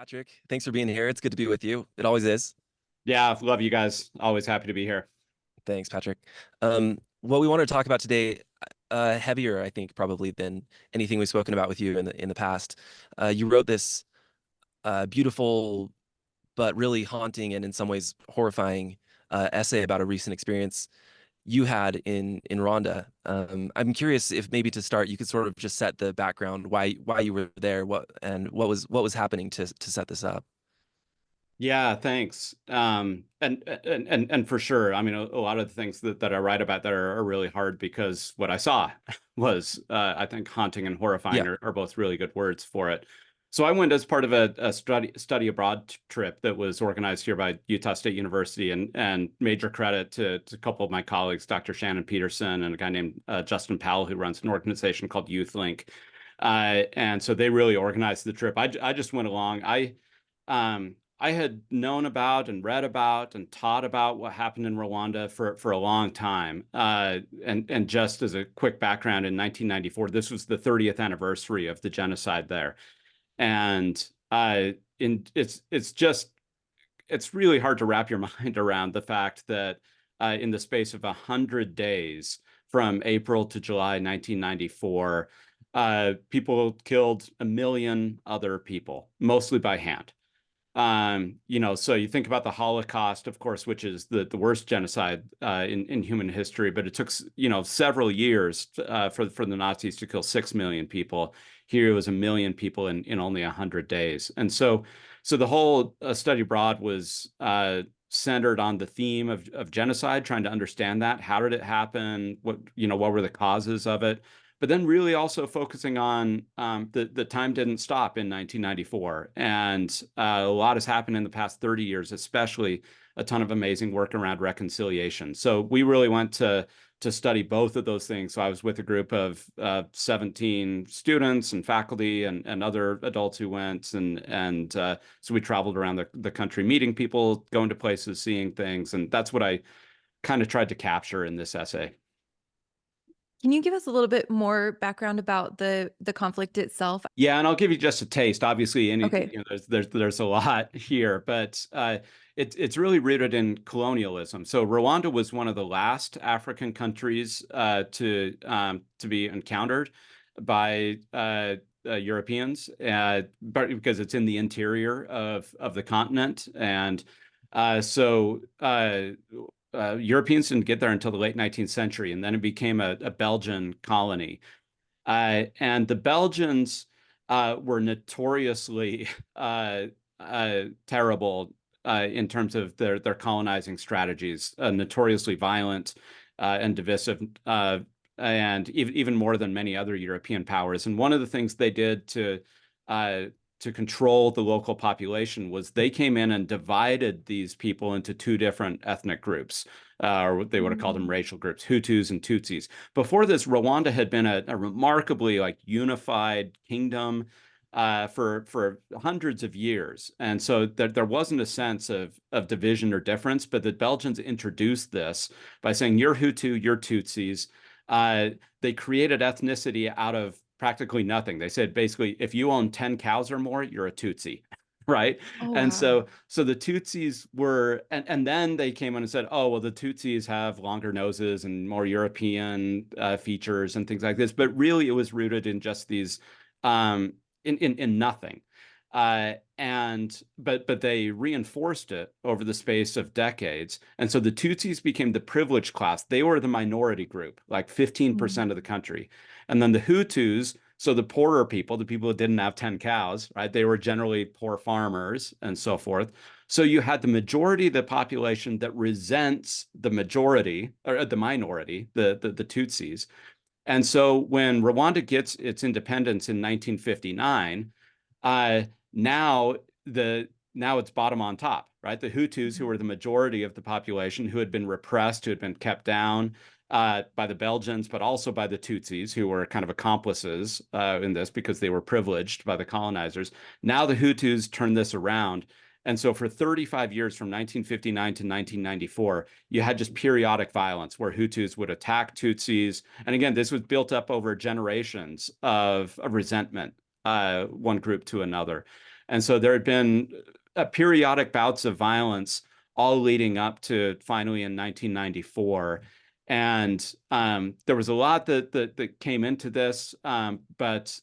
Patrick. Thanks for being here. It's good to be with you. It always is. Yeah, love you guys. Always happy to be here. Thanks, Patrick. What we want to talk about today, heavier, I think, probably than anything we've spoken about with you in the past. You wrote this beautiful but really haunting and in some ways horrifying essay about a recent experience you had in Rwanda. I'm curious if maybe to start, you could sort of just set the background, why you were there, what was happening to set this up. Yeah, thanks. And for sure, I mean, a lot of the things that I write about that are really hard because what I saw was, I think, haunting and horrifying Yeah. are both really good words for it. So I went as part of a study abroad trip that was organized here by Utah State University, and major credit to a couple of my colleagues, Dr. Shannon Peterson and a guy named Justin Powell, who runs an organization called YouthLink. And so they really organized the trip. I just went along. I had known about and read about and taught about what happened in Rwanda for a long time. And just as a quick background, in 1994, this was the 30th anniversary of the genocide there. And it's really hard to wrap your mind around the fact that in the space of 100 days from April to July 1994, people killed 1 million other people, mostly by hand. So you think about the Holocaust, of course, which is the worst genocide in human history, but it took, several years for the Nazis to kill 6 million people. Here it was 1 million people in only 100 days. And so the whole study abroad was centered on the theme of genocide, trying to understand that. How did it happen? What were the causes of it? But then really also focusing on the time didn't stop in 1994. And a lot has happened in the past 30 years, especially a ton of amazing work around reconciliation. So we really went to study both of those things. So I was with a group of 17 students and faculty and other adults who went. And so we traveled around the country, meeting people, going to places, seeing things. And that's what I kind of tried to capture in this essay. Can you give us a little bit more background about the conflict itself? Yeah, and I'll give you just a taste. Obviously, Okay. there's a lot here, but it's really rooted in colonialism. So Rwanda was one of the last African countries to be encountered by Europeans, but because it's in the interior of the continent, and so Europeans didn't get there until the late 19th century, and then it became a Belgian colony. And the Belgians were notoriously terrible in terms of their colonizing strategies, notoriously violent and divisive, and even more than many other European powers. And one of the things they did to control the local population was they came in and divided these people into two different ethnic groups, or what they would have called them racial groups, Hutus and Tutsis. Before this, Rwanda had been a remarkably unified kingdom for hundreds of years. And so there wasn't a sense of division or difference, but the Belgians introduced this by saying, you're Hutu, you're Tutsis. They created ethnicity out of practically nothing. They said, basically, if you own 10 cows or more, you're a Tutsi. Right. Oh, And wow. so the Tutsis were, and then they came in and said, oh, well, the Tutsis have longer noses and more European features and things like this. But really, it was rooted in just these, in nothing. But they reinforced it over the space of decades. And so the Tutsis became the privileged class. They were the minority group, like 15% of the country. And then the Hutus, so the poorer people, the people that didn't have 10 cows, right? They were generally poor farmers and so forth. So you had the majority of the population that resents the majority, or the minority, the Tutsis. And so when Rwanda gets its independence in 1959, now it's bottom on top, right? The Hutus, who were the majority of the population, who had been repressed, who had been kept down by the Belgians, but also by the Tutsis, who were kind of accomplices in this because they were privileged by the colonizers. Now the Hutus turn this around. And so for 35 years, from 1959 to 1994, you had just periodic violence where Hutus would attack Tutsis. And again, this was built up over generations of resentment, one group to another. And so there had been periodic bouts of violence all leading up to finally in 1994. And there was a lot that came into this, but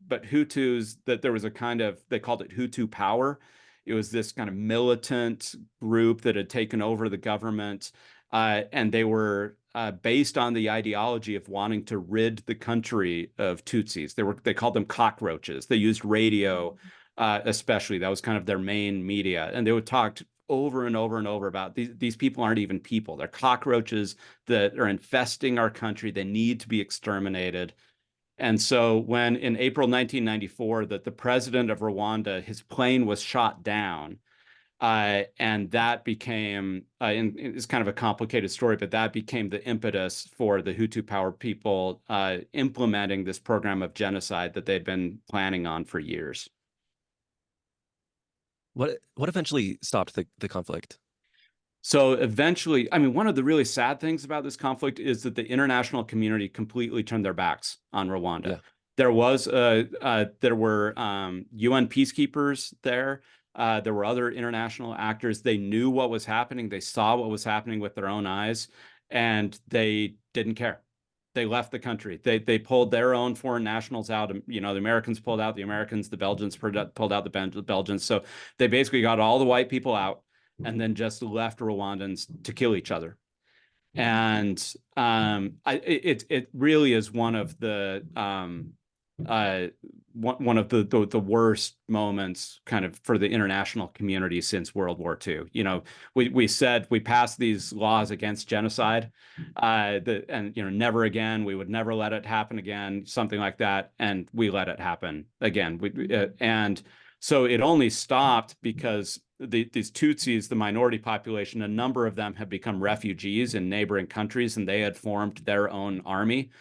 Hutus, that there was a kind of, they called it Hutu power. It was this kind of militant group that had taken over the government, and they were based on the ideology of wanting to rid the country of Tutsis. They called them cockroaches. They used radio, especially. That was kind of their main media, and they would talk over and over and over about these people aren't even people. They're cockroaches that are infesting our country. They need to be exterminated. And so when in April 1994, that the president of Rwanda, his plane was shot down, and that became, and it's kind of a complicated story, but that became the impetus for the Hutu power people implementing this program of genocide that they'd been planning on for years. What eventually stopped the conflict? So eventually, I mean, one of the really sad things about this conflict is that the international community completely turned their backs on Rwanda. Yeah. There were UN peacekeepers there. There were other international actors. They knew what was happening. They saw what was happening with their own eyes, and they didn't care. They left the country. They pulled their own foreign nationals out. You know, the Americans pulled out the Americans, the Belgians pulled out the Belgians. So they basically got all the white people out and then just left Rwandans to kill each other. And it really is one of the one of the worst moments kind of for the international community since World War II. You know, we said we passed these laws against genocide, and you know, never again. We would never let it happen again, something like that, and we let it happen again. And so it only stopped because these Tutsis, the minority population, a number of them have become refugees in neighboring countries, and they had formed their own army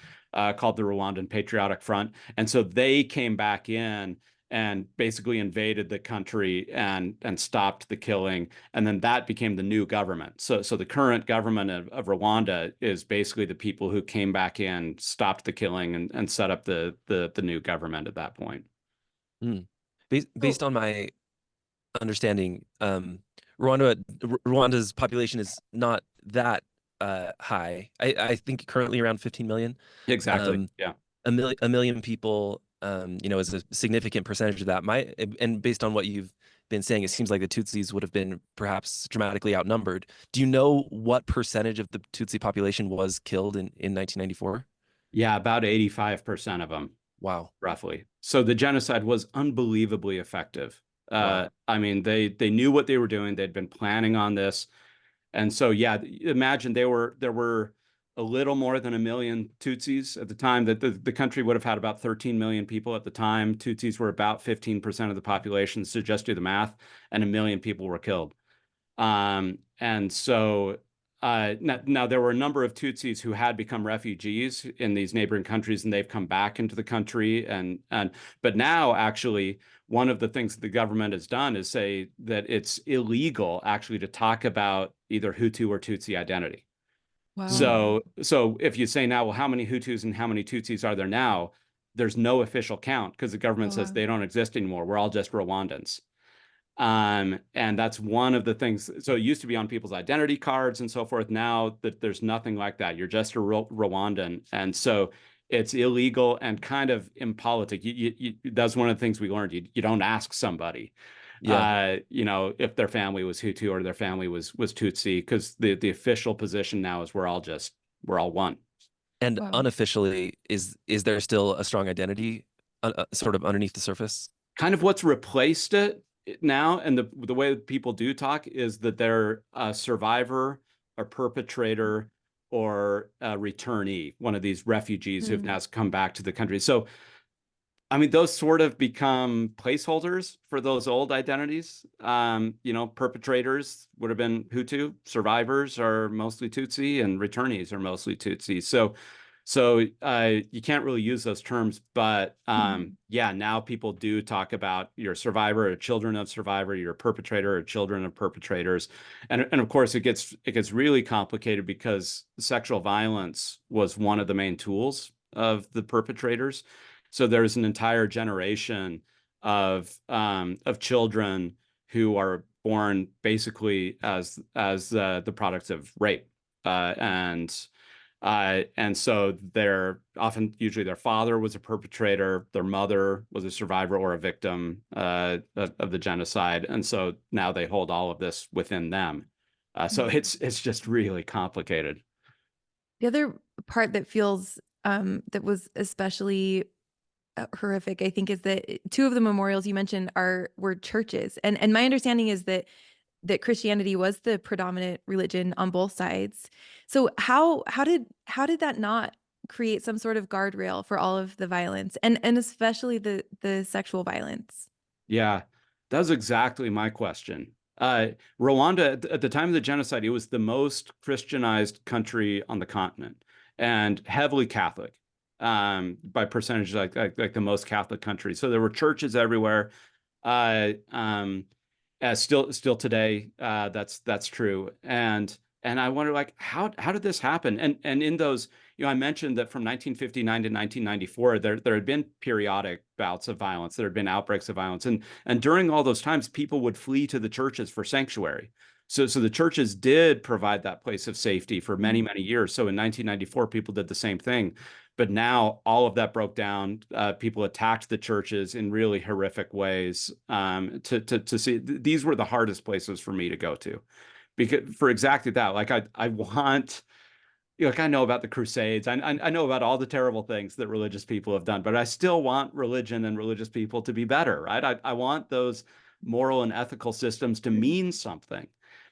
called the Rwandan Patriotic Front. And so they came back in and basically invaded the country and stopped the killing. And then that became the new government. So the current government of Rwanda is basically the people who came back in, stopped the killing, and set up the new government at that point. Mm. Based on my understanding, Rwanda's population is not that high. I think currently around 15 million. Exactly. Yeah. A million people, you know, is a significant percentage of that. And based on what you've been saying, it seems like the Tutsis would have been perhaps dramatically outnumbered. Do you know what percentage of the Tutsi population was killed in 1994? Yeah, about 85% of them. Wow. Roughly. So the genocide was unbelievably effective. Wow. I mean, they knew what they were doing. They'd been planning on this. And so, yeah, imagine there were a little more than 1 million Tutsis at the time. That the country would have had about 13 million people at the time. Tutsis were about 15% of the population. So just do the math, and 1 million people were killed. And so now there were a number of Tutsis who had become refugees in these neighboring countries, and they've come back into the country. But now, actually, one of the things that the government has done is say that it's illegal actually to talk about either Hutu or Tutsi identity. Wow. So if you say now, well, how many Hutus and how many Tutsis are there now? There's no official count because the government says they don't exist anymore. We're all just Rwandans. And that's one of the things. So it used to be on people's identity cards and so forth. Now that there's nothing like that, you're just a Rwandan. And so it's illegal and kind of impolitic. That's one of the things we learned. You don't ask somebody, you know, if their family was Hutu or their family was Tutsi, because the official position now is we're all one. And unofficially, is there still a strong identity sort of underneath the surface? Kind of what's replaced it now, and the way that people do talk is that they're a survivor, a perpetrator, or a returnee, one of these refugees who've now come back to the country. So, I mean, those sort of become placeholders for those old identities. You know, perpetrators would have been Hutu, survivors are mostly Tutsi, and returnees are mostly Tutsi. So you can't really use those terms, but yeah, now people do talk about you're a survivor or children of survivor, you're a perpetrator or children of perpetrators. And of course, it gets really complicated because sexual violence was one of the main tools of the perpetrators. So there's an entire generation of children who are born basically as the products of rape, and so they're often, usually their father was a perpetrator, their mother was a survivor or a victim of the genocide, and so now they hold all of this within them. So it's just really complicated. The other part that feels that was especially horrific, I think, is that two of the memorials you mentioned were churches, and my understanding is that Christianity was the predominant religion on both sides. So how did that not create some sort of guardrail for all of the violence, and especially the sexual violence? Yeah, that was exactly my question. Rwanda, at the time of the genocide, it was the most Christianized country on the continent and heavily Catholic, by percentage, like the most Catholic country. So there were churches everywhere. Uh, um, still today, that's true. And I wonder, like, how did this happen? And in those, I mentioned that from 1959 to 1994, there had been periodic bouts of violence. There had been outbreaks of violence, and during all those times, people would flee to the churches for sanctuary. So the churches did provide that place of safety for many, many years. So in 1994, people did the same thing. But now all of that broke down. People attacked the churches in really horrific ways. To see, these were the hardest places for me to go to, because for exactly that. Like I want, like, I know about the Crusades. I know about all the terrible things that religious people have done, but I still want religion and religious people to be better, right? I want those moral and ethical systems to mean something.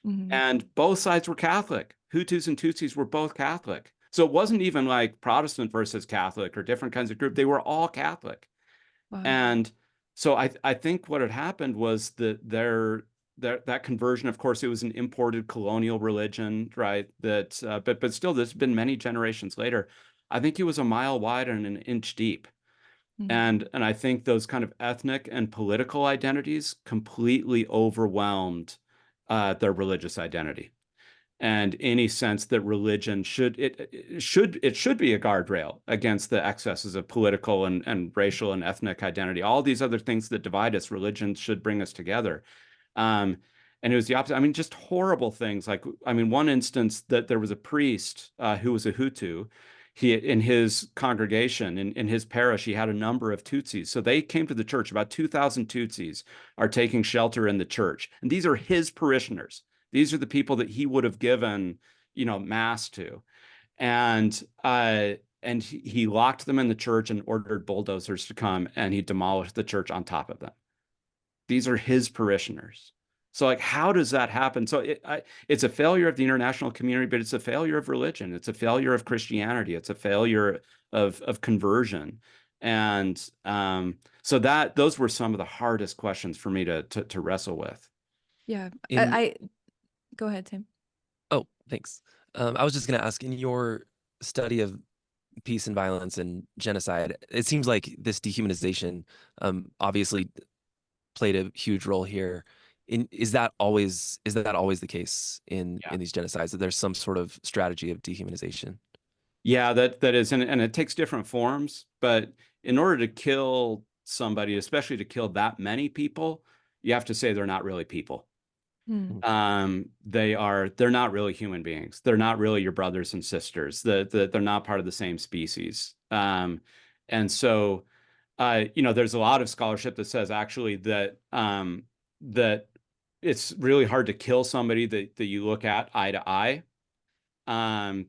Mhm. And both sides were Catholic. Hutus and Tutsis were both Catholic. So it wasn't even like Protestant versus Catholic or different kinds of group. They were all Catholic. Wow. And so I think what had happened was that that conversion, of course, it was an imported colonial religion, right? That but still, this has been many generations later. I think it was a mile wide and an inch deep. Mhm. And I think those kind of ethnic and political identities completely overwhelmed their religious identity, and any sense that religion should be a guardrail against the excesses of political and racial and ethnic identity. All these other things that divide us, religion should bring us together. Um, and it was the opposite. I mean, just horrible things. Like, I mean, one instance that there was a priest who was a Hutu. He, in his congregation, in his parish, he had a number of Tutsis. So they came to the church. About 2,000 Tutsis are taking shelter in the church. And these are his parishioners. These are the people that he would have given, mass to. And he locked them in the church and ordered bulldozers to come, and he demolished the church on top of them. These are his parishioners. So, like, how does that happen? So it's a failure of the international community, but it's a failure of religion. It's a failure of Christianity. It's a failure of conversion. And so those were some of the hardest questions for me to wrestle with. Yeah. In Go ahead, Tim. Oh, thanks. I was just going to ask, in your study of peace and violence and genocide, it seems like this dehumanization obviously played a huge role here. Is that always the case in these genocides, that there's some sort of strategy of dehumanization? Yeah, that is, and it takes different forms, but in order to kill somebody, especially to kill that many people, you have to say they're not really people. Hmm. They're not really human beings. They're not really your brothers and sisters. They're not part of the same species. And so, there's a lot of scholarship that says actually that it's really hard to kill somebody that you look at eye to eye,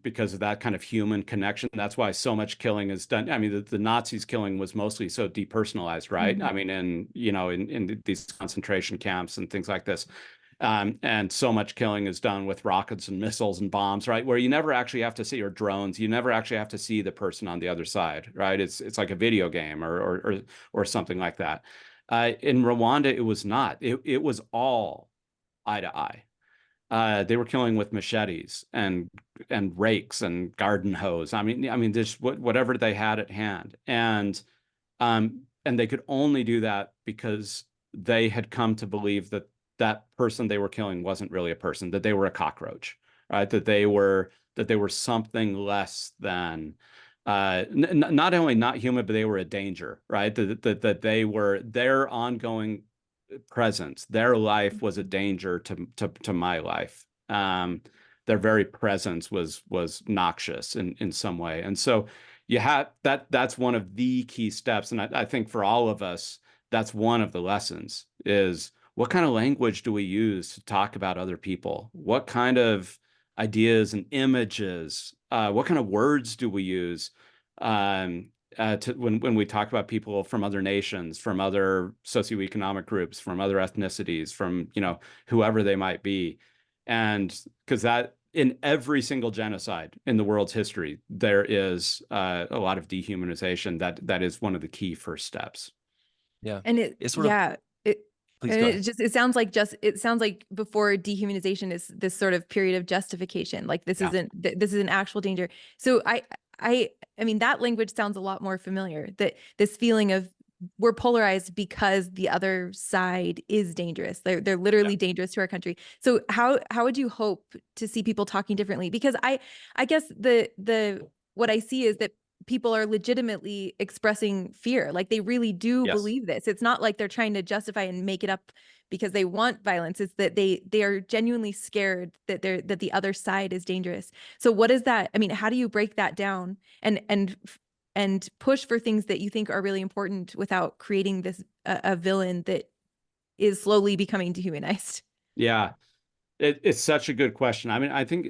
because of that kind of human connection. That's why so much killing is done. I mean, the Nazis killing was mostly so depersonalized, right? Mhm. I mean, in these concentration camps and things like this. And so much killing is done with rockets and missiles and bombs, right? Where you never actually have to see, or drones, you never actually have to see the person on the other side, right? It's like a video game or something like that. In Rwanda, it was not. It was all eye to eye. They were killing with machetes and rakes and garden hose. I mean, just whatever they had at hand, and they could only do that because they had come to believe that that person they were killing wasn't really a person, that they were a cockroach, right? That they were something less than not only not human, but they were a danger, right? That they were their ongoing presence, their life was a danger to my life. Their very presence was noxious in some way, and so you have that's one of the key steps. And I think for all of us, that's one of the lessons is what kind of language do we use to talk about other people? What kind of ideas and images, what kind of words do we use when we talk about people from other nations, from other socioeconomic groups, from other ethnicities, from, whoever they might be. And because that in every single genocide in the world's history, there is a lot of dehumanization. That is one of the key first steps. Yeah. And It's sort of, please go ahead. it sounds like before dehumanization is this sort of period of justification. Like this is an actual danger. So I mean, that language sounds a lot more familiar, that this feeling of we're polarized because the other side is dangerous. They're literally dangerous to our country. So how would you hope to see people talking differently? Because I guess the what I see is that people are legitimately expressing fear. Like they really do believe this. It's not like they're trying to justify and make it up because they want violence. It's that they are genuinely scared that the other side is dangerous. So what is that? I mean, how do you break that down and push for things that you think are really important without creating this a villain that is slowly becoming dehumanized? Yeah. It's such a good question. I mean, I think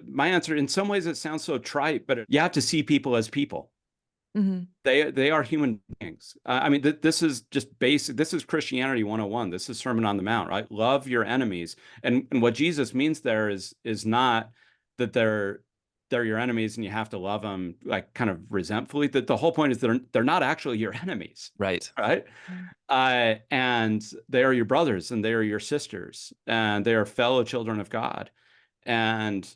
my answer, in some ways, it sounds so trite, but you have to see people as people. Mm-hmm. They are human beings. I mean, this is just basic. This is Christianity 101. This is Sermon on the Mount, right? Love your enemies. And what Jesus means there is not that they're your enemies and you have to love them like kind of resentfully. That the whole point is they're not actually your enemies. Right. Right. And they are your brothers and they are your sisters and they are fellow children of God. And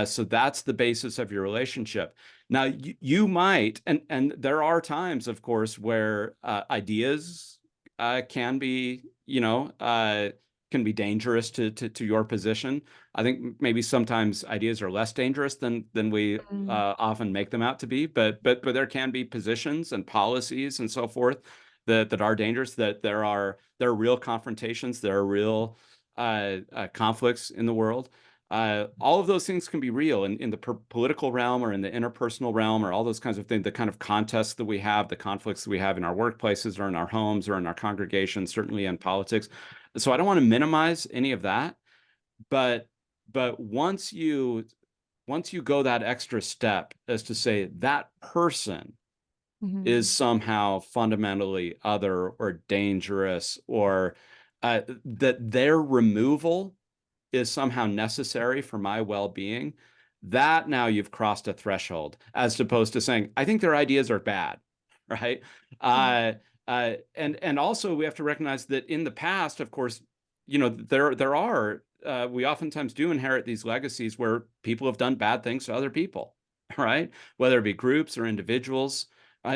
so that's the basis of your relationship. Now, you might, and there are times, of course, where ideas can be, can be dangerous to your position. I think maybe sometimes ideas are less dangerous than we often make them out to be. But there can be positions and policies and so forth that are dangerous. That there are real confrontations. There are real conflicts in the world. All of those things can be real in the political realm or in the interpersonal realm or all those kinds of things, the kind of contests that we have, the conflicts that we have in our workplaces or in our homes or in our congregations, certainly in politics. So I don't want to minimize any of that, but once you go that extra step as to say that person is somehow fundamentally other or dangerous or that their removal is somehow necessary for my well-being, that now you've crossed a threshold, as opposed to saying, I think their ideas are bad, right? And also we have to recognize that in the past, of course, there are, we oftentimes do inherit these legacies where people have done bad things to other people, right? Whether it be groups or individuals.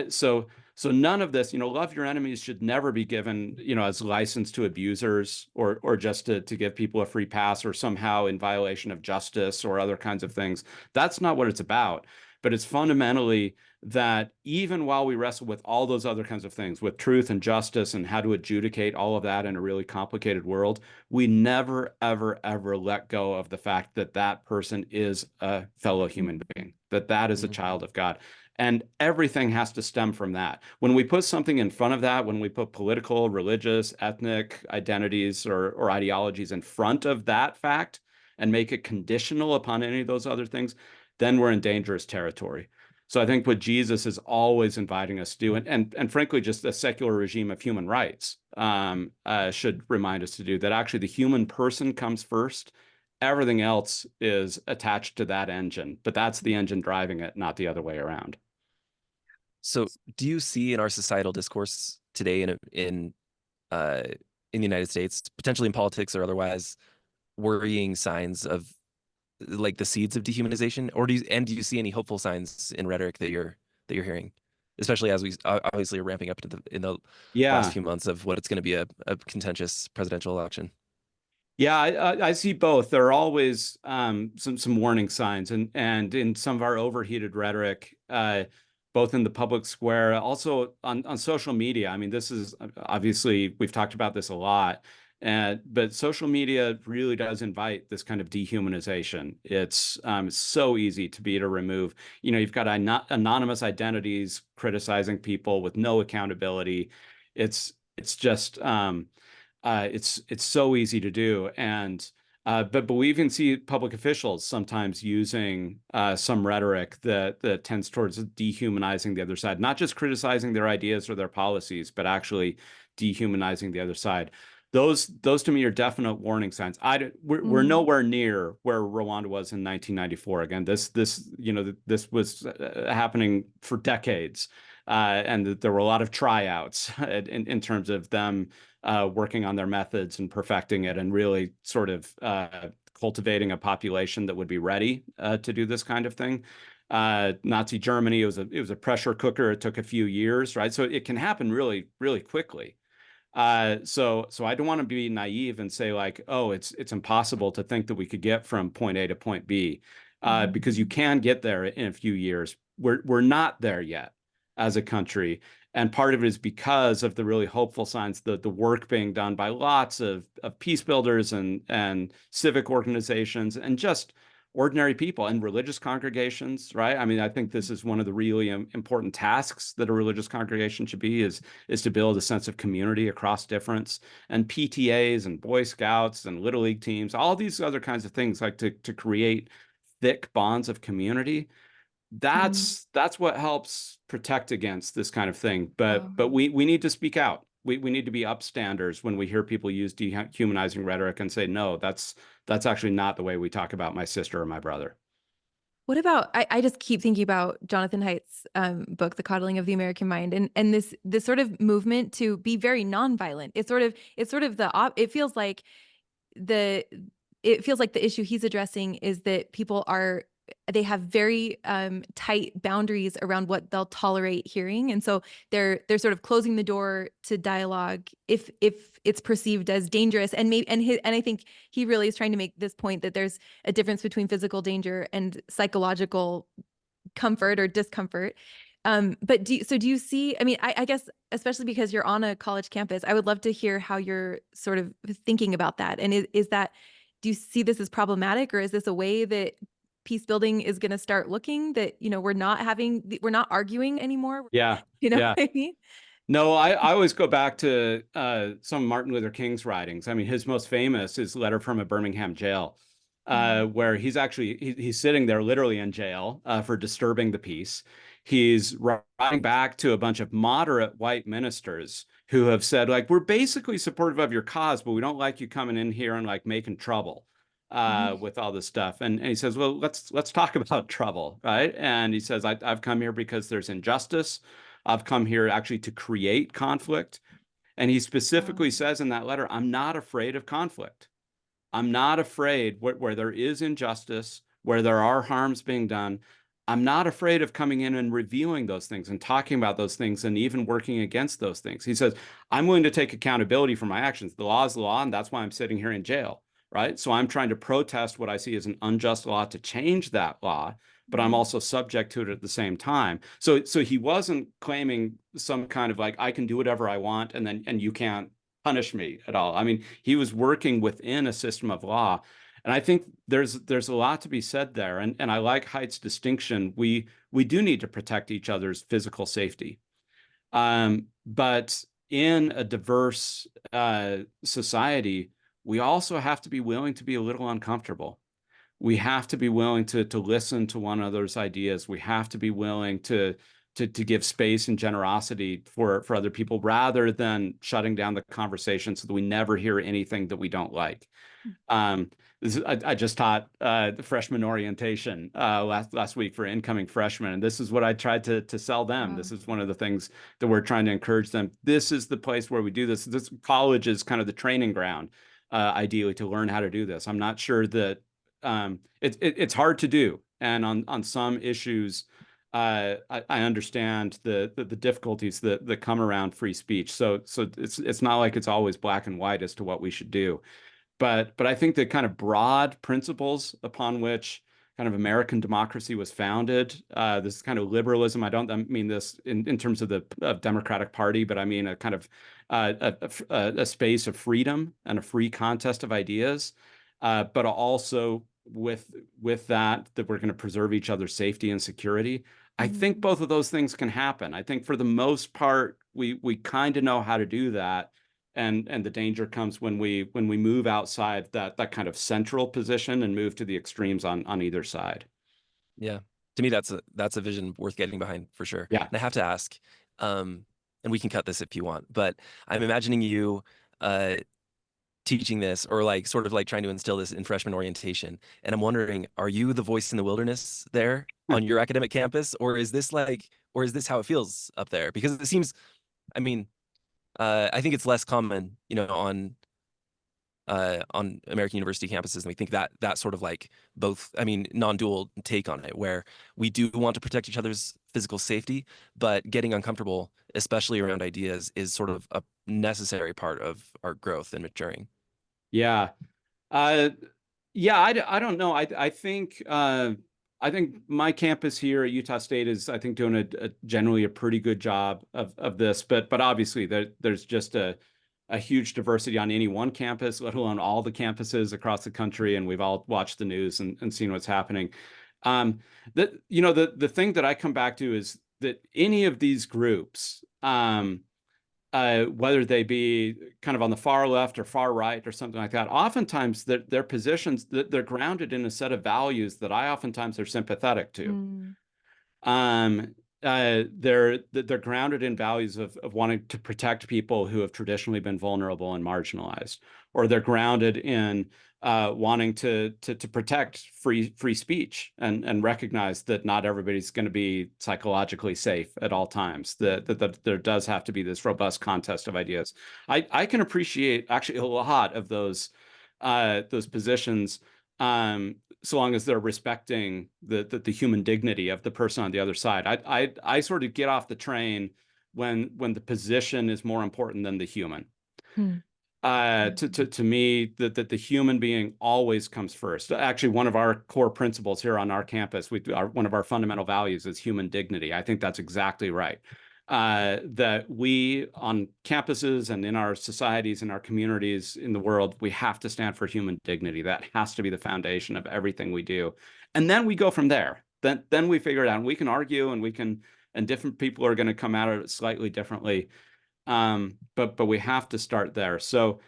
So none of this, love your enemies should never be given, as license to abusers or just to give people a free pass or somehow in violation of justice or other kinds of things. That's not what it's about. But it's fundamentally that even while we wrestle with all those other kinds of things, with truth and justice and how to adjudicate all of that in a really complicated world, we never, ever, ever let go of the fact that that person is a fellow human being, that is a child of God. And everything has to stem from that. When we put something in front of that, when we put political, religious, ethnic identities or ideologies in front of that fact and make it conditional upon any of those other things, then we're in dangerous territory. So I think what Jesus is always inviting us to do, and frankly, just a secular regime of human rights should remind us to do, that actually the human person comes first. Everything else is attached to that engine, but that's the engine driving it, not the other way around. So do you see in our societal discourse today in the United States, potentially in politics or otherwise, worrying signs of like the seeds of dehumanization, or do you see any hopeful signs in rhetoric that you're hearing, especially as we obviously are ramping up in the last few months of what it's going to be a contentious presidential election? Yeah, I see both. There are always some warning signs, and in some of our overheated rhetoric, both in the public square, also on social media. I mean, this is obviously, we've talked about this a lot, but social media really does invite this kind of dehumanization. It's so easy to remove. You know, you've got anonymous identities criticizing people with no accountability. It's just it's so easy to do. And but we even see public officials sometimes using some rhetoric that tends towards dehumanizing the other side, not just criticizing their ideas or their policies, but actually dehumanizing the other side. Those to me are definite warning signs. We're nowhere near where Rwanda was in 1994. Again, this this was happening for decades, and there were a lot of tryouts in terms of them working on their methods and perfecting it, and really sort of cultivating a population that would be ready to do this kind of thing. Nazi Germany, it was a pressure cooker. It took a few years, right? So it can happen really, really quickly. So I don't want to be naive and say like, oh, it's impossible to think that we could get from point A to point B, because you can get there in a few years. We're not there yet as a country. And part of it is because of the really hopeful signs, the work being done by lots of peace builders and civic organizations and just ordinary people and religious congregations, right? I mean, I think this is one of the really important tasks that a religious congregation should be, is to build a sense of community across difference. And PTAs and Boy Scouts and Little League teams, all these other kinds of things, like to create thick bonds of community. That's what helps protect against this kind of thing. But we need to speak out. We need to be upstanders when we hear people use dehumanizing rhetoric and say, no, that's actually not the way we talk about my sister or my brother. What about, I just keep thinking about Jonathan Haidt's book, The Coddling of the American Mind, and this sort of movement to be very nonviolent. It feels like the issue he's addressing is that they have very tight boundaries around what they'll tolerate hearing, and so they're sort of closing the door to dialogue if it's perceived as dangerous. And I think he really is trying to make this point that there's a difference between physical danger and psychological comfort or discomfort. But do you see, I mean, I guess, especially because you're on a college campus, I would love to hear how you're sort of thinking about that. And do you see this as problematic, or is this a way that peace building is going to start looking, that, we're not arguing anymore? Yeah. What I mean? No, I always go back to some of Martin Luther King's writings. I mean, his most famous is Letter from a Birmingham Jail, where he's sitting there literally in jail for disturbing the peace. He's writing back to a bunch of moderate white ministers who have said, like, we're basically supportive of your cause, but we don't like you coming in here and like making trouble with all this stuff. And he says, well, let's talk about trouble, right? And he says, I've come here because there's injustice. I've come here actually to create conflict. And he specifically says in that letter, I'm not afraid of conflict. I'm not afraid where there is injustice, where there are harms being done. I'm not afraid of coming in and revealing those things and talking about those things and even working against those things. He says, I'm willing to take accountability for my actions. The law is the law, and that's why I'm sitting here in jail, right? So I'm trying to protest what I see as an unjust law to change that law, but I'm also subject to it at the same time. So he wasn't claiming some kind of like, I can do whatever I want and you can't punish me at all. I mean, he was working within a system of law. And I think there's a lot to be said there. And I like Haidt's distinction. We do need to protect each other's physical safety. But in a diverse society, we also have to be willing to be a little uncomfortable. We have to be willing to listen to one another's ideas. We have to be willing to give space and generosity for other people, rather than shutting down the conversation so that we never hear anything that we don't like. I just taught the freshman orientation last week for incoming freshmen, and this is what I tried to sell them. Wow. This is one of the things that we're trying to encourage them. This is the place where we do this. This college is kind of the training ground, ideally, to learn how to do this. I'm not sure that it's hard to do, and on some issues, I understand the difficulties that come around free speech. So it's not like it's always black and white as to what we should do. But I think the kind of broad principles upon which kind of American democracy was founded. This kind of liberalism. I don't mean this in terms of the Democratic Party, but I mean a kind of a space of freedom and a free contest of ideas, but also with that we're going to preserve each other's safety and security. I think both of those things can happen. I think for the most part, we kind of know how to do that. And the danger comes when we move outside that kind of central position and move to the extremes on either side. Yeah. To me, that's a vision worth getting behind for sure. Yeah. And I have to ask, and we can cut this if you want, but I'm imagining you teaching this, or like sort of like trying to instill this in freshman orientation. And I'm wondering, are you the voice in the wilderness there on your academic campus, or is this how it feels up there? Because it seems, I mean, I think it's less common, on American university campuses, and we think that sort of like both, I mean, non-dual take on it, where we do want to protect each other's physical safety, but getting uncomfortable, especially around ideas, is sort of a necessary part of our growth and maturing. Yeah. Yeah, I don't know. I think my campus here at Utah State is, I think, doing a generally a pretty good job of this, but obviously there's just a huge diversity on any one campus, let alone all the campuses across the country, and we've all watched the news and seen what's happening. The thing that I come back to is that any of these groups, whether they be kind of on the far left or far right or something like that, oftentimes their positions, they're grounded in a set of values that I oftentimes are sympathetic to. They're grounded in values of wanting to protect people who have traditionally been vulnerable and marginalized, or they're grounded in wanting to protect free speech and recognize that not everybody's going to be psychologically safe at all times. That there does have to be this robust contest of ideas. I can appreciate actually a lot of those positions, so long as they're respecting the human dignity of the person on the other side. I sort of get off the train when the position is more important than the human. To me, that the human being always comes first. Actually, one of our core principles here on our campus, one of our fundamental values is human dignity. I think that's exactly right. That we on campuses and in our societies, in our communities, in the world, we have to stand for human dignity. That has to be the foundation of everything we do. And then we go from there. Then we figure it out. And we can argue, and different people are going to come at it slightly differently. But we have to start there. So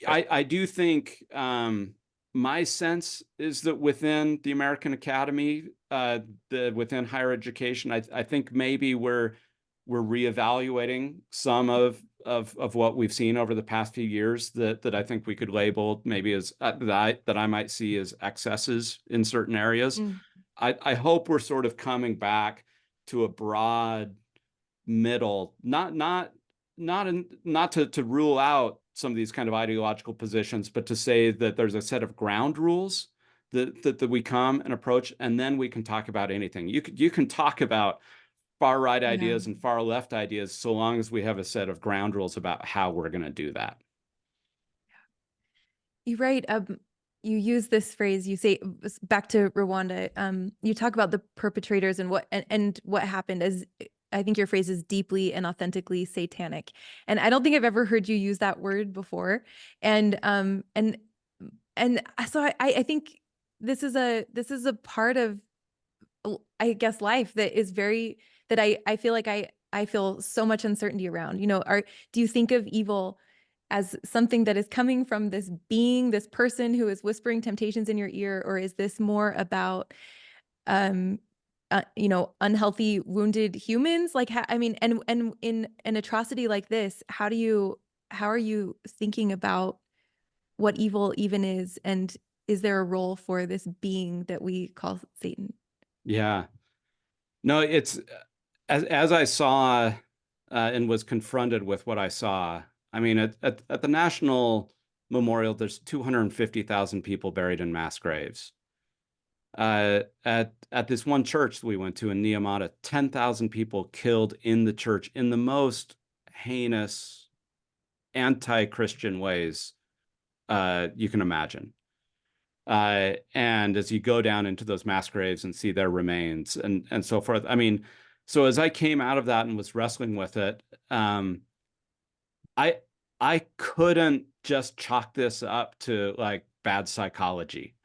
I do think my sense is that within the American Academy, within higher education, I think maybe we're reevaluating some of what we've seen over the past few years that I think we could label maybe as that I might see as excesses in certain areas. I hope we're sort of coming back to a broad middle, not to rule out some of these kind of ideological positions, but to say that there's a set of ground rules that we come and approach, and then we can talk about anything. You can talk about far right ideas and far left ideas, so long as we have a set of ground rules about how we're going to do that. You're right. You use this phrase, you say, back to Rwanda, you talk about the perpetrators and what happened as, I think your phrase is deeply and authentically satanic. And I don't think I've ever heard you use that word before. And so I think this is a part of, I guess, life that is that I feel like I feel so much uncertainty around. Do you think of evil as something that is coming from this being, this person who is whispering temptations in your ear, or is this more about unhealthy, wounded humans? Like, I mean, and in an atrocity like this, how are you thinking about what evil even is, and is there a role for this being that we call Satan? Yeah, no, it's as I saw and was confronted with what I saw. I mean, at the National Memorial, there's 250,000 people buried in mass graves. At this one church we went to in Nehemiah, 10,000 people killed in the church in the most heinous, anti-Christian ways you can imagine. And as you go down into those mass graves and see their remains and so forth. I mean, so as I came out of that and was wrestling with it, I I couldn't just chalk this up to like bad psychology,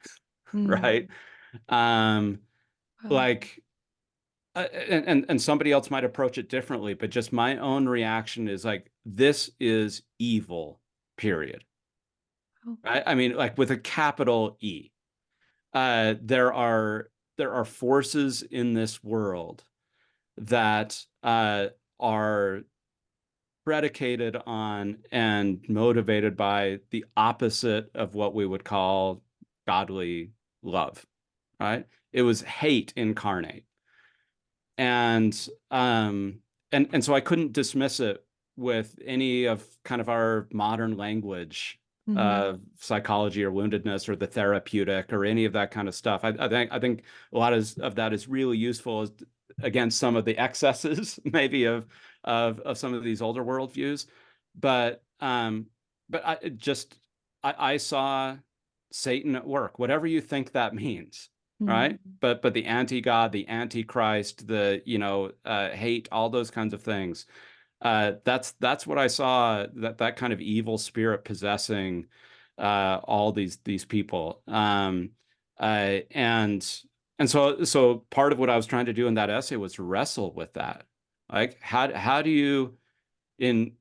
right? Mm. Um, Wow. like and somebody else might approach it differently, but just my own reaction is like, this is evil, period. Oh. Right? I mean, like with a capital E. There are forces in this world that are predicated on and motivated by the opposite of what we would call godly love, right? It was hate incarnate. And and so I couldn't dismiss it with any of kind of our modern language, Mhm. psychology or woundedness or the therapeutic or any of that kind of stuff. I think a lot of that is really useful as, against some of the excesses maybe of some of these older worldviews, but I saw Satan at work, whatever you think that means, right? Mhm. But the anti-God, the antichrist, the hate, all those kinds of things. That's what I saw, that kind of evil spirit possessing all these people. And so part of what I was trying to do in that essay was wrestle with that. Like how do you in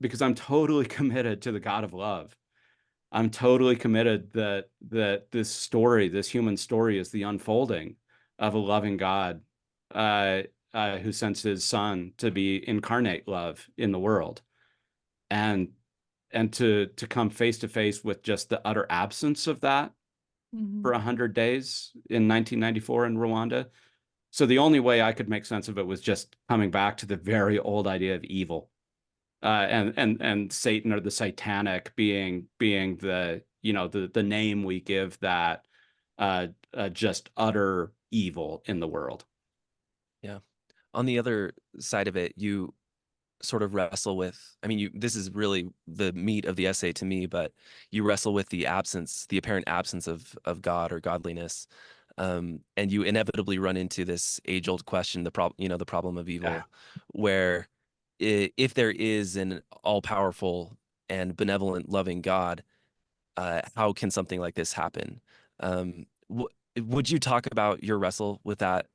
because I'm totally committed to the God of love. I'm totally committed that this story, this human story, is the unfolding of a loving God uh, who sends his son to be incarnate love in the world, and to come face to face with just the utter absence of that for Mhm. 100 days in 1994 in Rwanda. So the only way I could make sense of it was just coming back to the very old idea of evil, and Satan or the satanic being the name we give that just utter evil in the world. Yeah. On the other side of it, you sort of wrestle with, I mean, this is really the meat of the essay to me, but you wrestle with the apparent absence of God or godliness. And you inevitably run into this age-old question, the problem of Yeah, evil, where if there is an all-powerful and benevolent, loving God, how can something like this happen? Would you talk about your wrestle with that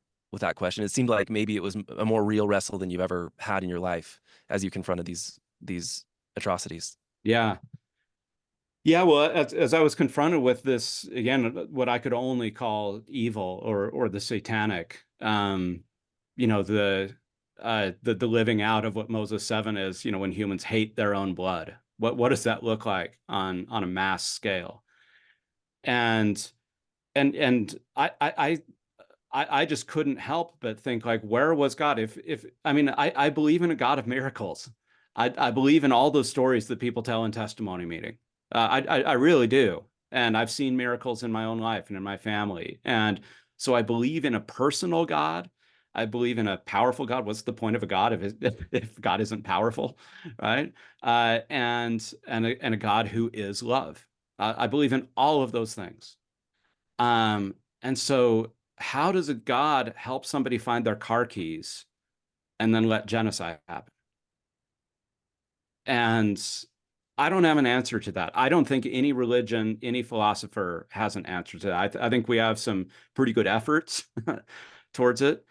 question? It seemed like maybe it was a more real wrestle than you've ever had in your life as you confronted these atrocities. yeah, yeah. Well, as I was confronted with this again, what I could only call evil or the satanic, you know, the living out of what Moses 7 is, when humans hate their own blood. What does that look like on a mass scale? And and I just couldn't help but think, like, where was God? If I mean, I believe in a God of miracles. I believe in all those stories that people tell in testimony meeting. I really do. And I've seen miracles in my own life and in my family. And so I believe in a personal God. I believe in a powerful God. What's the point of a God if God isn't powerful, right? And a God who is love. I believe in all of those things. And so how does a God help somebody find their car keys and then let genocide happen? And I don't have an answer to that. I don't think any religion, any philosopher has an answer to that. I think we have some pretty good efforts towards it.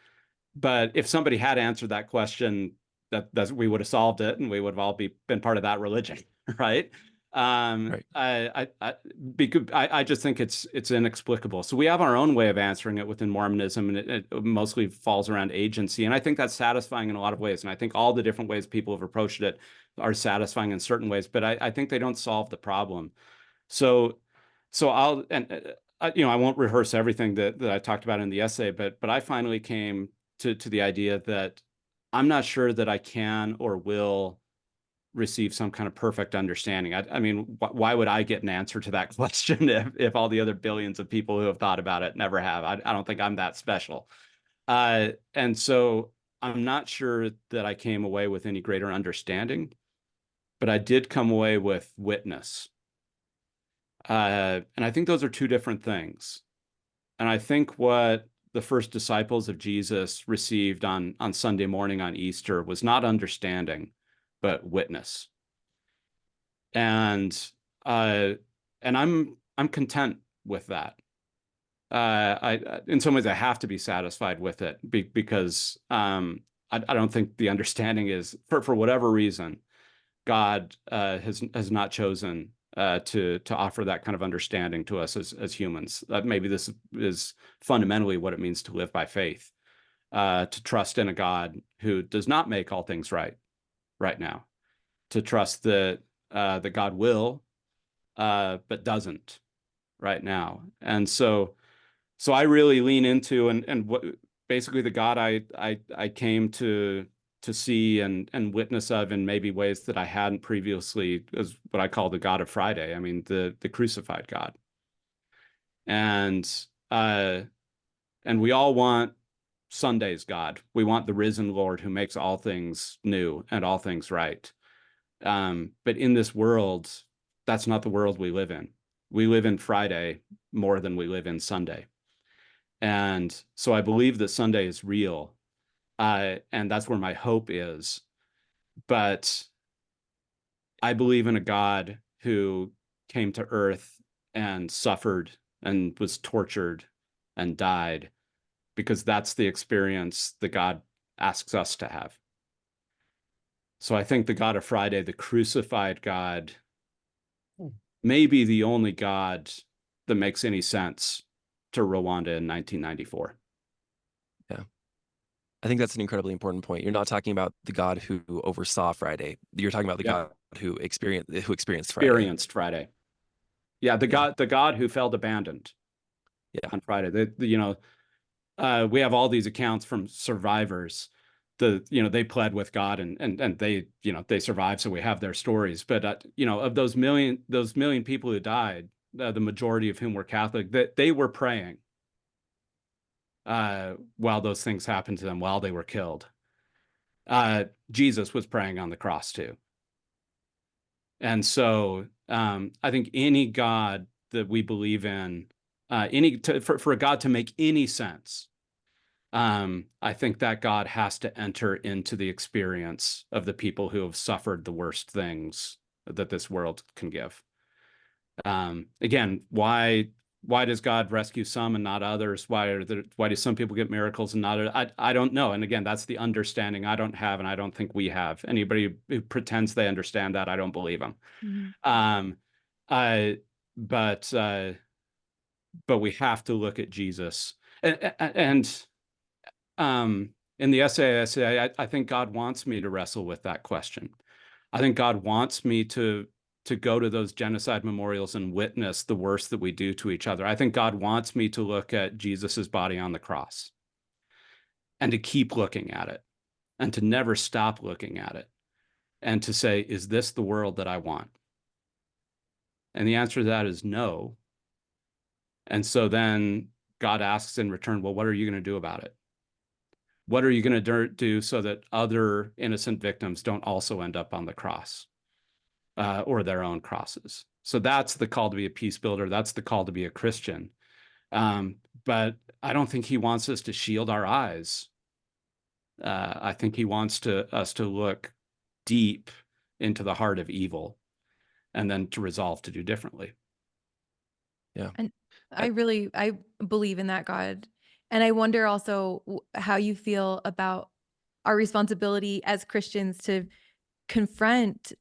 But if somebody had answered that question, that we would have solved it, and we would have all been part of that religion, right? Right. Because I just think it's inexplicable. So we have our own way of answering it within Mormonism, and it mostly falls around agency. And I think that's satisfying in a lot of ways. And I think all the different ways people have approached it are satisfying in certain ways, but I think they don't solve the problem. So I'll and I won't rehearse everything that I talked about in the essay, but I finally came to the idea that I'm not sure that I can or will receive some kind of perfect understanding. I mean, why would I get an answer to that question if all the other billions of people who have thought about it never have? I don't think I'm that special. And so I'm not sure that I came away with any greater understanding, but I did come away with witness. And I think those are two different things. And I think what the first disciples of Jesus received on Sunday morning on Easter was not understanding, but witness. And uh, and I'm content with that. In some ways I have to be satisfied with it because I don't think the understanding is for whatever reason God has not chosen to offer that kind of understanding to us as humans. Maybe this is fundamentally what it means to live by faith, to trust in a God who does not make all things right now, to trust that God will, but doesn't right now. And so I really lean into and what basically the God I came to see and witness of in maybe ways that I hadn't previously is what I call the God of Friday. I mean the crucified God. And uh and we all want Sunday's God. We want the risen Lord who makes all things new and all things right. But in this world, that's not the world we live in. We live in Friday more than we live in Sunday. And so I believe that Sunday is real. And that's where my hope is. But I believe in a God who came to earth and suffered and was tortured and died because that's the experience that God asks us to have. So I think the God of Friday, the crucified God, may be the only God that makes any sense to Rwanda in 1994. Yeah. I think that's an incredibly important point. You're not talking about the God who oversaw Friday. You're talking about the God who experienced Friday. Experienced Friday. Yeah, the God who felt abandoned. Yeah. On Friday. We have all these accounts from survivors. They pled with God and they survived, so we have their stories. But of those million people who died, the majority of whom were Catholic, that they were praying while those things happened to them, while they were killed. Jesus was praying on the cross too. And so I think any God that we believe in, for a God to make any sense, I think that God has to enter into the experience of the people who have suffered the worst things that this world can give. Again, why does God rescue some and not others? Why do some people get miracles and not others? I don't know. And again, that's the understanding I don't have, and I don't think we have. Anybody who pretends they understand that, I don't believe them. Mm-hmm. But we have to look at Jesus. And in the essay I say, I think God wants me to wrestle with that question. I think God wants me to go to those genocide memorials and witness the worst that we do to each other. I think God wants me to look at Jesus's body on the cross and to keep looking at it and to never stop looking at it and to say, is this the world that I want? And the answer to that is no. And so then God asks in return, well, what are you going to do about it? What are you going to do so that other innocent victims don't also end up on the cross or their own crosses? So that's the call to be a peace builder. That's the call to be a Christian. But I don't think he wants us to shield our eyes. I think he wants us to look deep into the heart of evil and then to resolve to do differently. Yeah. And I believe in that God. And I wonder also how you feel about our responsibility as Christians to confront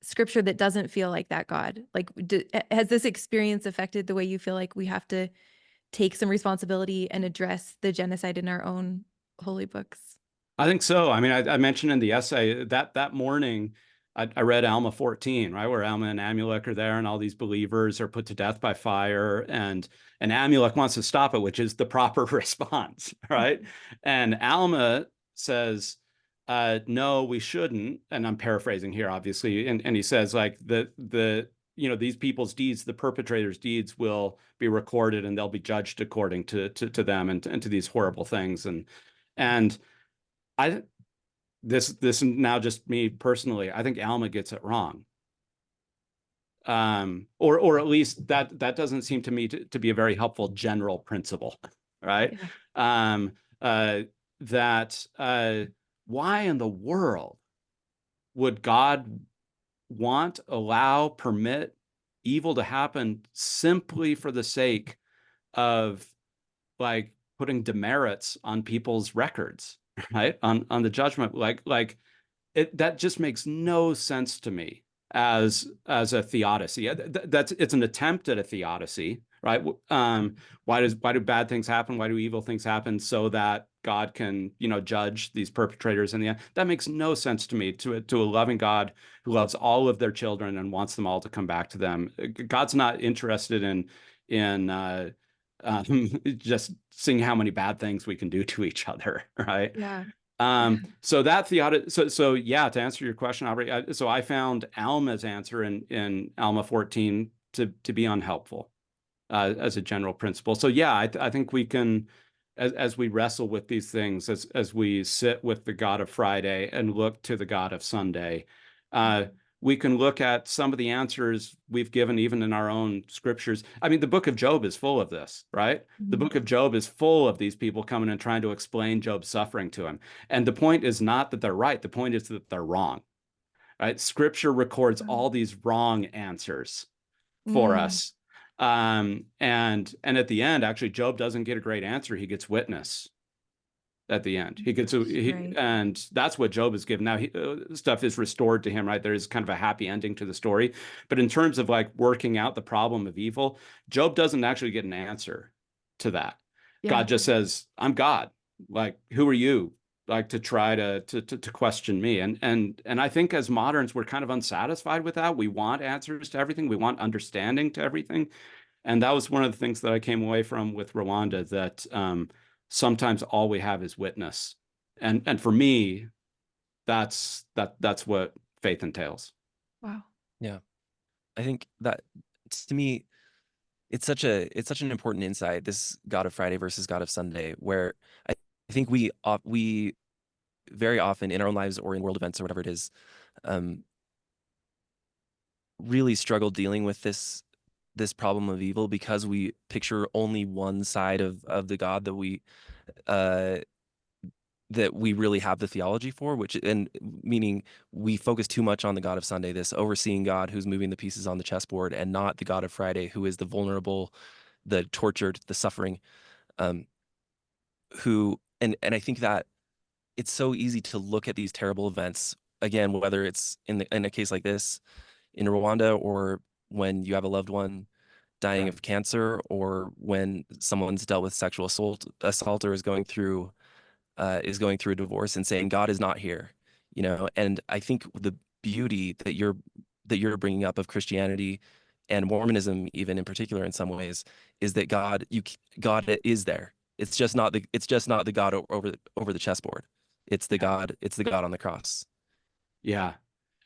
scripture that doesn't feel like that God. Like, has this experience affected the way you feel like we have to take some responsibility and address the genocide in our own holy books? I think so. I mean, I mentioned in the essay that morning, I read Alma 14, right, where Alma and Amulek are there, and all these believers are put to death by fire, and Amulek wants to stop it, which is the proper response, right? And Alma says, "No, we shouldn't." And I'm paraphrasing here, obviously, and he says like these people's deeds, the perpetrators' deeds, will be recorded and they'll be judged according to them and to these horrible things, and this is now just me personally. I think Alma gets it wrong. Or at least that doesn't seem to me to be a very helpful general principle, right? Yeah. That why in the world would God allow, permit evil to happen simply for the sake of like putting demerits on people's records, right? On the judgment, like it, that just makes no sense to me as a theodicy. It's an attempt at a theodicy, right? Why do bad things happen? Why do evil things happen? So that God can, judge these perpetrators in the end. That makes no sense to me. To a loving God who loves all of their children and wants them all to come back to them. God's not interested in just seeing how many bad things we can do to each other, right? Yeah. So that theodicy, so yeah, to answer your question, Aubrey, so I found Alma's answer in Alma 14 to be unhelpful as a general principle. So yeah, I think we can, as we wrestle with these things, as we sit with the God of Friday and look to the God of Sunday, we can look at some of the answers we've given even in our own scriptures. I mean, the book of Job is full of this, right? The book of Job is full of these people coming and trying to explain Job's suffering to him. And the point is not that they're right. The point is that they're wrong, right? Scripture records all these wrong answers for us. And at the end, actually, Job doesn't get a great answer. He gets witness at the end. Right. And that's what Job is given. Now, stuff is restored to him, right? There is kind of a happy ending to the story. But in terms of like working out the problem of evil, Job doesn't actually get an answer to that. Yeah. God just says, I'm God. Like, who are you? Like to try to question me. And I think as moderns, we're kind of unsatisfied with that. We want answers to everything. We want understanding to everything. And that was one of the things that I came away from with Rwanda, that sometimes all we have is witness. And for me, that's what faith entails. Wow. Yeah. I think that to me, it's such an important insight, this God of Friday versus God of Sunday, where I think we very often in our own lives or in world events or whatever it is, really struggle dealing with this problem of evil because we picture only one side of the God uh, that we really have the theology for, which, and meaning we focus too much on the God of Sunday, this overseeing God who's moving the pieces on the chessboard, and not the God of Friday, who is the vulnerable, the tortured, the suffering, who, and I think that it's so easy to look at these terrible events, again, whether it's in a case like this in Rwanda, or when you have a loved one dying of cancer, or when someone's dealt with sexual assault, or is going through a divorce, and saying God is not here, And I think the beauty that you're bringing up of Christianity and Mormonism, even in particular, in some ways, is that God is there. It's just not the God over the chessboard. It's the God on the cross. Yeah,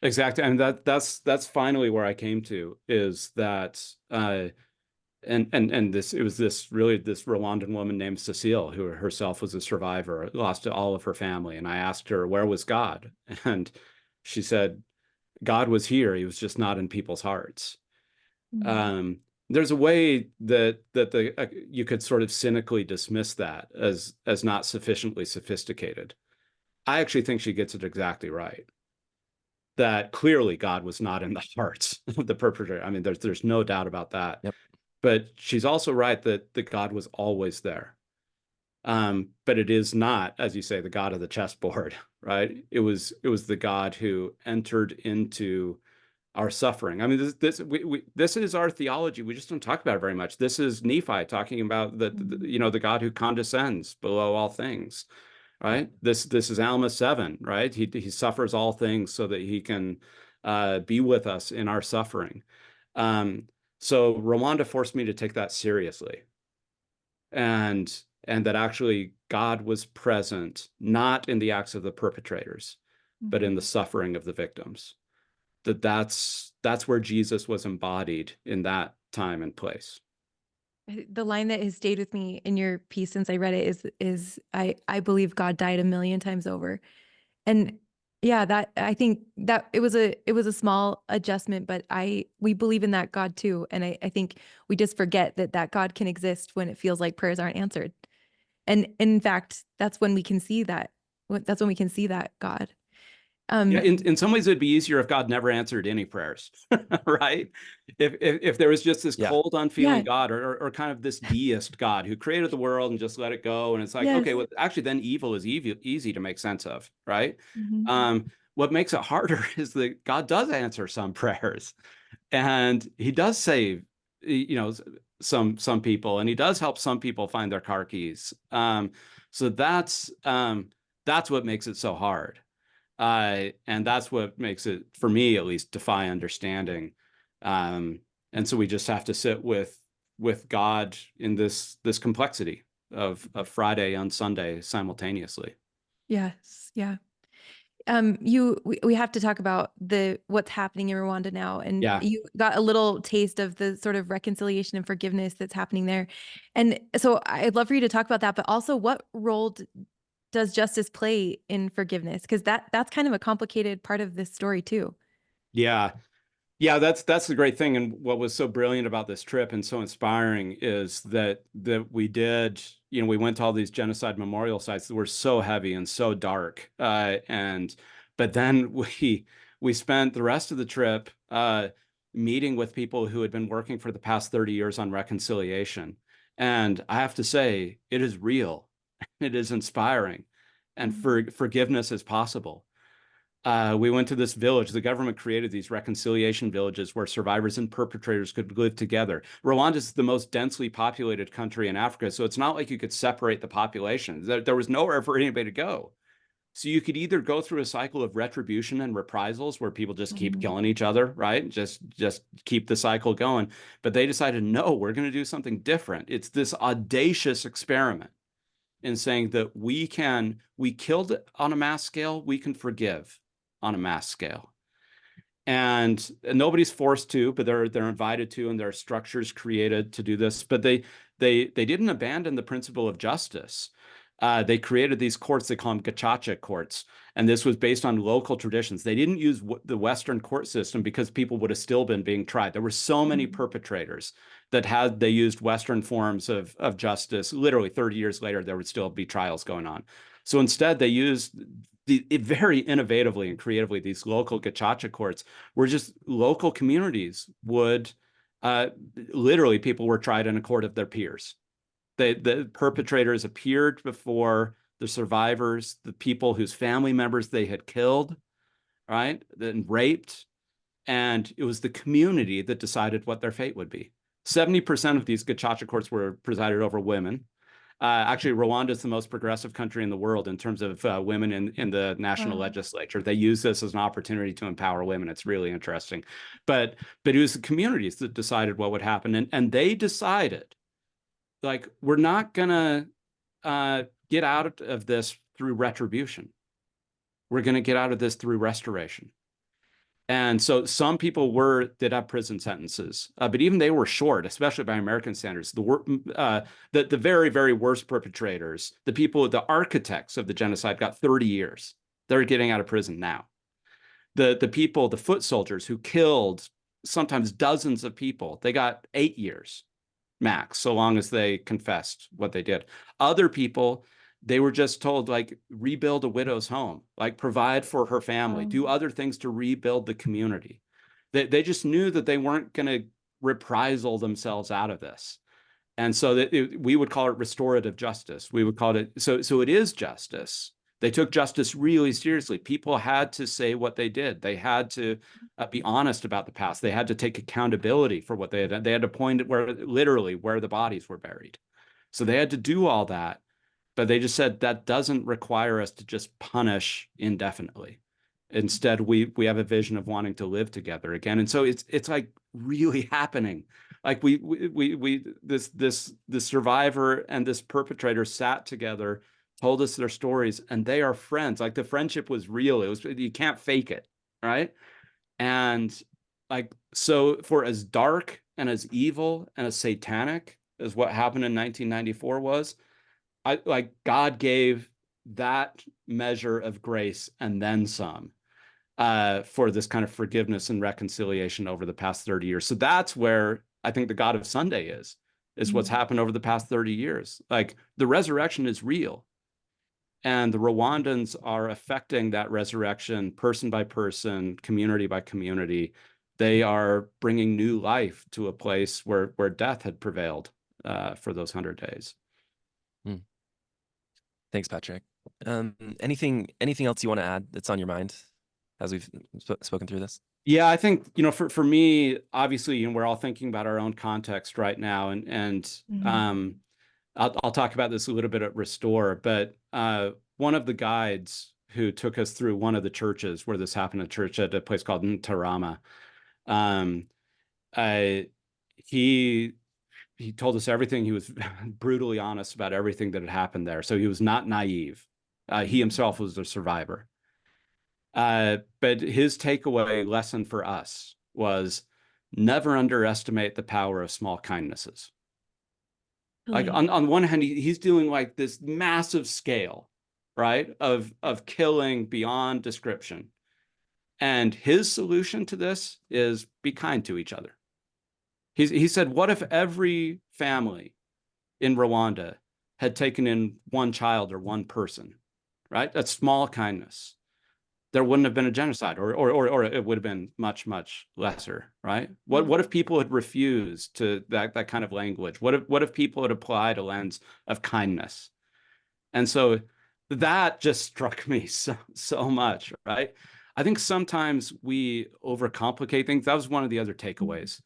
exactly. And that's finally where I came to, is that and this, it was this Rwandan woman named Cecile, who herself was a survivor, lost all of her family. And I asked her, where was God? And she said, God was here. He was just not in people's hearts. There's a way that you could sort of cynically dismiss that as not sufficiently sophisticated. I actually think she gets it exactly right. That clearly God was not in the hearts of the perpetrator. I mean, there's no doubt about that. Yep. But she's also right that God was always there. But it is not, as you say, the God of the chessboard, right? It was the God who entered into our suffering. I mean, this is our theology. We just don't talk about it very much. This is Nephi talking about the God who condescends below all things, right? This is Alma 7, right? He suffers all things so that he can be with us in our suffering. So Rwanda forced me to take that seriously, and that actually God was present, not in the acts of the perpetrators, but in the suffering of the victims. That's where Jesus was embodied in that time and place. The line that has stayed with me in your piece since I read it is I believe God died a million times over. And Yeah, that I think that it was a small adjustment, but we believe in that God too. And I think we just forget that that God can exist when it feels like prayers aren't answered. And in fact, that's when we can see that. That's when we can see that God. Yeah, Um, in some ways it'd be easier if God never answered any prayers, right? If there was just this Yeah. cold, unfeeling yeah, God, or kind of this deist God who created the world and just let it go, and it's like, yes. okay, well, actually, then evil is easy to make sense of, right? Mhm. What makes it harder is that God does answer some prayers, and He does save, some people, and He does help some people find their car keys. So that's what makes it so hard. And that's what makes it, for me at least, defy understanding. Um, and so we just have to sit with God in this complexity of Friday and Sunday simultaneously. Yes. Yeah. We have to talk about what's happening in Rwanda now, and Yeah. you got a little taste of the sort of reconciliation and forgiveness that's happening there. And so I'd love for you to talk about that, but also what role does justice play in forgiveness? Because that's kind of a complicated part of this story too. Yeah. Yeah, that's the great thing. And what was so brilliant about this trip and so inspiring is that we did, we went to all these genocide memorial sites that were so heavy and so dark. And but then we spent the rest of the trip meeting with people who had been working for the past 30 years on reconciliation. And I have to say, it is real, it is inspiring, and Mhm. forgiveness is possible. We went to this village. The government created these reconciliation villages where survivors and perpetrators could live together. Rwanda is the most densely populated country in Africa, so it's not like you could separate the population. There was nowhere for anybody to go. So you could either go through a cycle of retribution and reprisals where people just keep Mhm. killing each other, right? Just keep the cycle going. But they decided, no, we're going to do something different. It's this audacious experiment in saying that we killed on a mass scale, we can forgive on a mass scale. And nobody's forced to, but they're invited to, and there are structures created to do this. But they didn't abandon the principle of justice. They created these courts. They call them gacaca courts, and this was based on local traditions. They didn't use the Western court system because people would have still been being tried. There were so many Mhm. perpetrators that had they used Western forms of justice. Literally 30 years later, there would still be trials going on. So instead, they used very innovatively and creatively these local gacaca courts, where just local communities would literally people were tried in a court of their peers. The perpetrators appeared before the survivors, the people whose family members they had killed, right, and raped, and it was the community that decided what their fate would be. 70% of these gacaca courts were presided over women. Actually, Rwanda is the most progressive country in the world in terms of women in the national Wow. legislature. They use this as an opportunity to empower women. It's really interesting. But it was the communities that decided what would happen. And they decided, like, we're not going to get out of this through retribution. We're going to get out of this through restoration. And so some people did have prison sentences, but even they were short, especially by American standards. The very, very worst perpetrators, the architects of the genocide, got 30 years. They're getting out of prison now. The people, the foot soldiers who killed sometimes dozens of people, they got 8 years max, so long as they confessed what they did. Other people, they were just told, like, rebuild a widow's home, like provide for her family, Wow. do other things to rebuild the community. They just knew that they weren't going to reprisal themselves out of this. And so we would call it restorative justice. We would call it, so it is justice. They took justice really seriously. People had to say what they did. They had to be honest about the past. They had to take accountability for what they had done. They had to point at literally where the bodies were buried. So they had to do all that, but they just said that doesn't require us to just punish indefinitely. Instead, we have a vision of wanting to live together again. And so it's like really happening. Like this survivor and this perpetrator sat together, told us their stories, and they are friends. Like, the friendship was real. You can't fake it, right? And, like, so for as dark and as evil and as satanic as what happened in 1994 was, God gave that measure of grace and then some for this kind of forgiveness and reconciliation over the past 30 years. So that's where I think the God of Sunday is what's happened over the past 30 years. Like, the resurrection is real. And the Rwandans are affecting that resurrection person by person, community by community. They are bringing new life to a place where death had prevailed for those 100 days. Thanks, Patrick. Anything else you want to add that's on your mind as we've spoken through this? Yeah, I think, for me, obviously, we're all thinking about our own context right now, and I'll talk about this a little bit at Restore, but one of the guides who took us through one of the churches where this happened, a church at a place called Ntarama, he told us everything. He was brutally honest about everything that had happened there. So he was not naive. He himself was a survivor. But his takeaway lesson for us was never underestimate the power of small kindnesses. Like, on one hand, he's doing like this massive scale, right, of killing beyond description. And his solution to this is be kind to each other. He said, what if every family in Rwanda had taken in one child or one person, right? That's small kindness. There wouldn't have been a genocide, or it would have been much, much lesser, right? What if people had refused to that kind of language? What if people had applied a lens of kindness? And so that just struck me so much, right? I think sometimes we overcomplicate things. That was one of the other takeaways,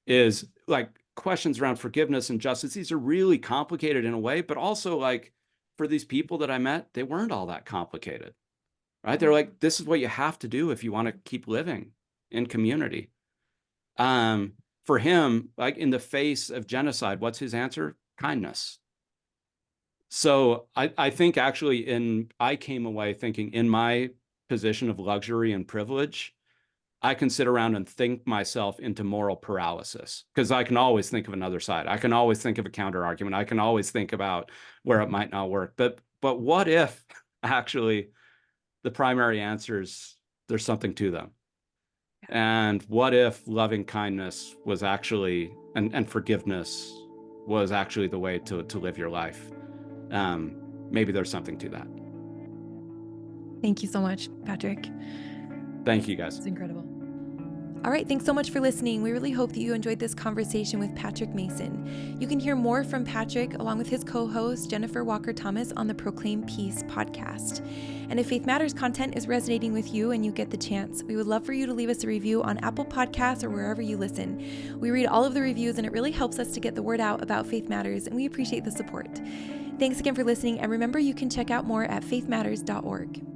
is like questions around forgiveness and justice. These are really complicated in a way, but also, like, for these people that I met, they weren't all that complicated, right? They're like, this is what you have to do if you want to keep living in community. For him, like, in the face of genocide, what's his answer? Kindness. So I think actually I came away thinking, in my position of luxury and privilege, I can sit around and think myself into moral paralysis, because I can always think of another side. I can always think of a counter argument. I can always think about where it might not work. But what if actually the primary answers, there's something to them? And what if loving kindness was actually, and forgiveness was actually the way to live your life? Maybe there's something to that. Thank you so much, Patrick. Thank you, guys. It's incredible. All right, thanks so much for listening. We really hope that you enjoyed this conversation with Patrick Mason. You can hear more from Patrick along with his co-host, Jennifer Walker-Thomas, on the Proclaim Peace podcast. And if Faith Matters content is resonating with you and you get the chance, we would love for you to leave us a review on Apple Podcasts or wherever you listen. We read all of the reviews and it really helps us to get the word out about Faith Matters, and we appreciate the support. Thanks again for listening, and remember, you can check out more at faithmatters.org.